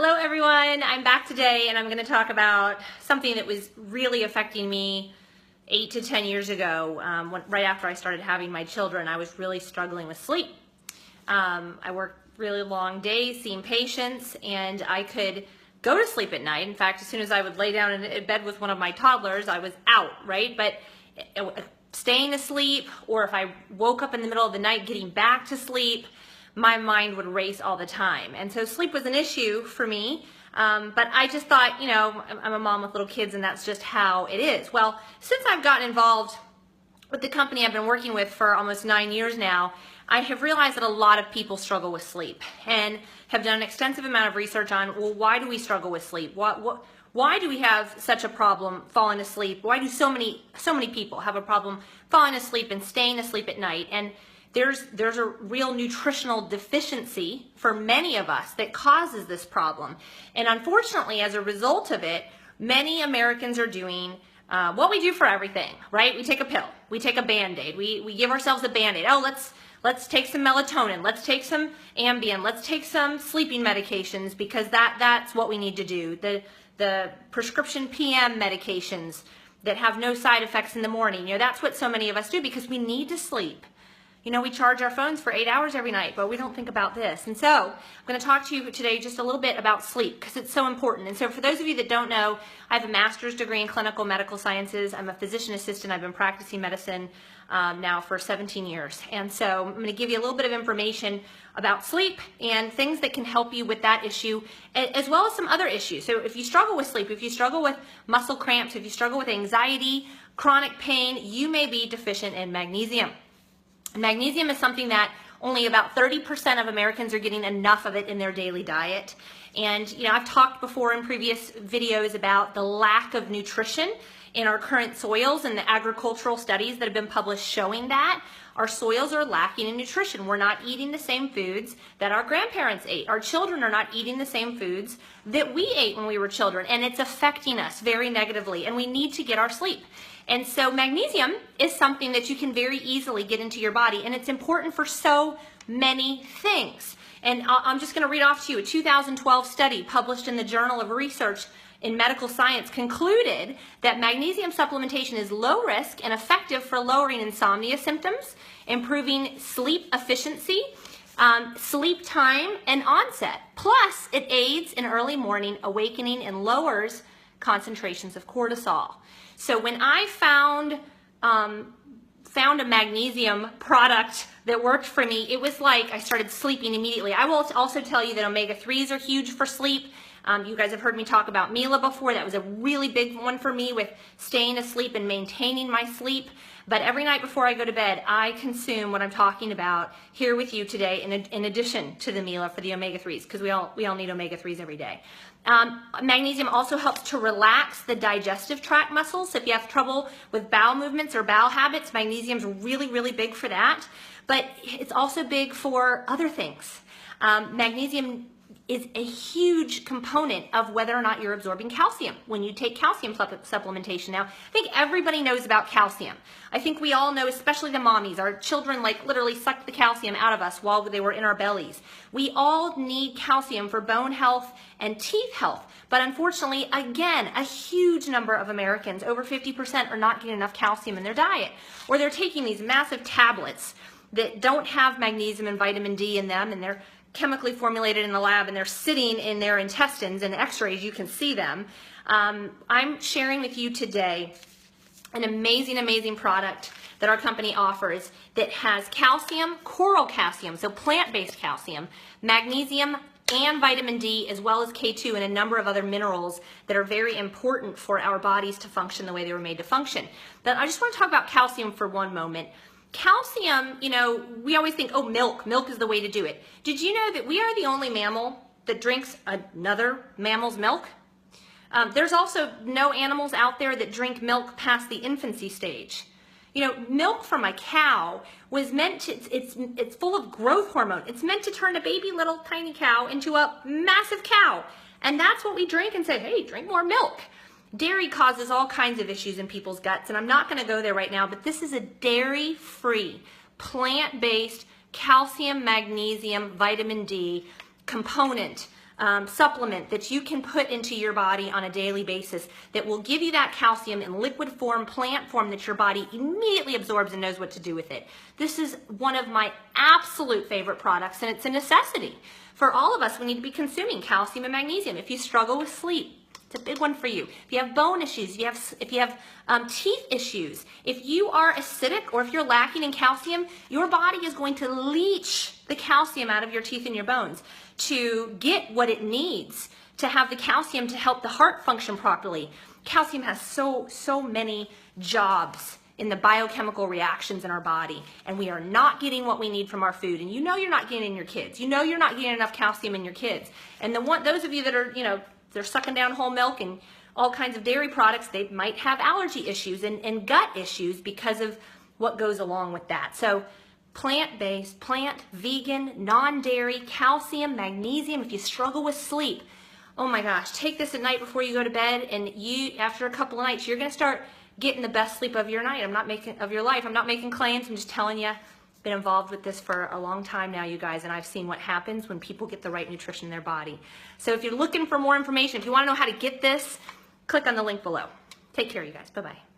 Hello everyone, I'm back today and I'm going to talk about something that was really affecting me 8 to 10 years ago. Right after I started having my children, I was really struggling with sleep. I worked really long days seeing patients and I could go to sleep at night. In fact, as soon as I would lay down in bed with one of my toddlers, I was out, right? But staying asleep, or if I woke up in the middle of the night getting back to sleep, my mind would race all the time. And so sleep was an issue for me, but I just thought, you know, I'm a mom with little kids and that's just how it is. Well, since I've gotten involved with the company I've been working with for almost 9 years now, I have realized that a lot of people struggle with sleep and have done an extensive amount of research on, well, why do we struggle with sleep? Why do we have such a problem falling asleep? Why do so many people have a problem falling asleep and staying asleep at night? And there's a real nutritional deficiency for many of us that causes this problem. And unfortunately, as a result of it, many Americans are doing what we do for everything, right? We take a pill, we take a Band-Aid, we give ourselves a Band-Aid. Oh, let's take some melatonin, let's take some Ambien, let's take some sleeping medications because that's what we need to do. The prescription PM medications that have no side effects in the morning, you know, that's what so many of us do because we need to sleep. You know, we charge our phones for 8 hours every night, but we don't think about this. And so I'm going to talk to you today just a little bit about sleep because it's so important. And so for those of you that don't know, I have a master's degree in clinical medical sciences. I'm a physician assistant. I've been practicing medicine now for 17 years. And so I'm going to give you a little bit of information about sleep and things that can help you with that issue, as well as some other issues. So if you struggle with sleep, if you struggle with muscle cramps, if you struggle with anxiety, chronic pain, you may be deficient in magnesium. Magnesium is something that only about 30% of Americans are getting enough of it in their daily diet. And, you know, I've talked before in previous videos about the lack of nutrition in our current soils and the agricultural studies that have been published showing that our soils are lacking in nutrition. We're not eating the same foods that our grandparents ate. Our children are not eating the same foods that we ate when we were children, and it's affecting us very negatively, and we need to get our sleep. And so magnesium is something that you can very easily get into your body, and it's important for so many things. And I'm just going to read off to you a 2012 study published in the Journal of Research in Medical Science concluded that magnesium supplementation is low risk and effective for lowering insomnia symptoms, improving sleep efficiency, sleep time, and onset. Plus, it aids in early morning awakening and lowers concentrations of cortisol. So when I found a magnesium product that worked for me, it was like I started sleeping immediately. I will also tell you that omega-3s are huge for sleep. You guys have heard me talk about Mila before. That was a really big one for me with staying asleep and maintaining my sleep. But every night before I go to bed, I consume what I'm talking about here with you today in addition to the Mila for the omega-3s, because we all need omega-3s every day. Magnesium also helps to relax the digestive tract muscles. So if you have trouble with bowel movements or bowel habits, magnesium's really, really big for that. But it's also big for other things. Magnesium is a huge component of whether or not you're absorbing calcium when you take calcium supplementation. Now, I think everybody knows about calcium. I think we all know, especially the mommies, our children like literally sucked the calcium out of us while they were in our bellies. We all need calcium for bone health and teeth health. But unfortunately, again, a huge number of Americans, over 50%, are not getting enough calcium in their diet. Or they're taking these massive tablets that don't have magnesium and vitamin D in them, and they're chemically formulated in the lab, and they're sitting in their intestines. In x-rays you can see them. I'm sharing with you today an amazing product that our company offers that has calcium, coral calcium, so plant-based calcium, magnesium, and vitamin D, as well as K2 and a number of other minerals that are very important for our bodies to function the way they were made to function. But I just want to talk about calcium for one moment. Calcium, you know, we always think, oh, milk is the way to do it. Did you know that we are the only mammal that drinks another mammal's milk? There's also no animals out there that drink milk past the infancy stage. You know, milk from a cow was meant to, it's full of growth hormone. It's meant to turn a baby little tiny cow into a massive cow. And that's what we drink and say, hey, drink more milk. Dairy causes all kinds of issues in people's guts, and I'm not going to go there right now, but this is a dairy-free, plant-based calcium, magnesium, vitamin D component supplement that you can put into your body on a daily basis that will give you that calcium in liquid form, plant form, that your body immediately absorbs and knows what to do with it. This is one of my absolute favorite products, and it's a necessity. For all of us, we need to be consuming calcium and magnesium. If you struggle with sleep, it's a big one for you. If you have bone issues, if you have teeth issues, if you are acidic or if you're lacking in calcium, your body is going to leach the calcium out of your teeth and your bones to get what it needs to have the calcium to help the heart function properly. Calcium has so many jobs in the biochemical reactions in our body, and we are not getting what we need from our food. And you know you're not getting it in your kids. You know you're not getting enough calcium in your kids. And those of you that are, they're sucking down whole milk and all kinds of dairy products, they might have allergy issues and gut issues because of what goes along with that. So plant-based, vegan, non-dairy, calcium, magnesium. If you struggle with sleep, oh my gosh, take this at night before you go to bed, and after a couple of nights, you're going to start getting the best sleep of your night. I'm not making claims. I'm just telling you. Been involved with this for a long time now, you guys, and I've seen what happens when people get the right nutrition in their body. So if you're looking for more information, if you want to know how to get this, click on the link below. Take care, you guys. Bye-bye.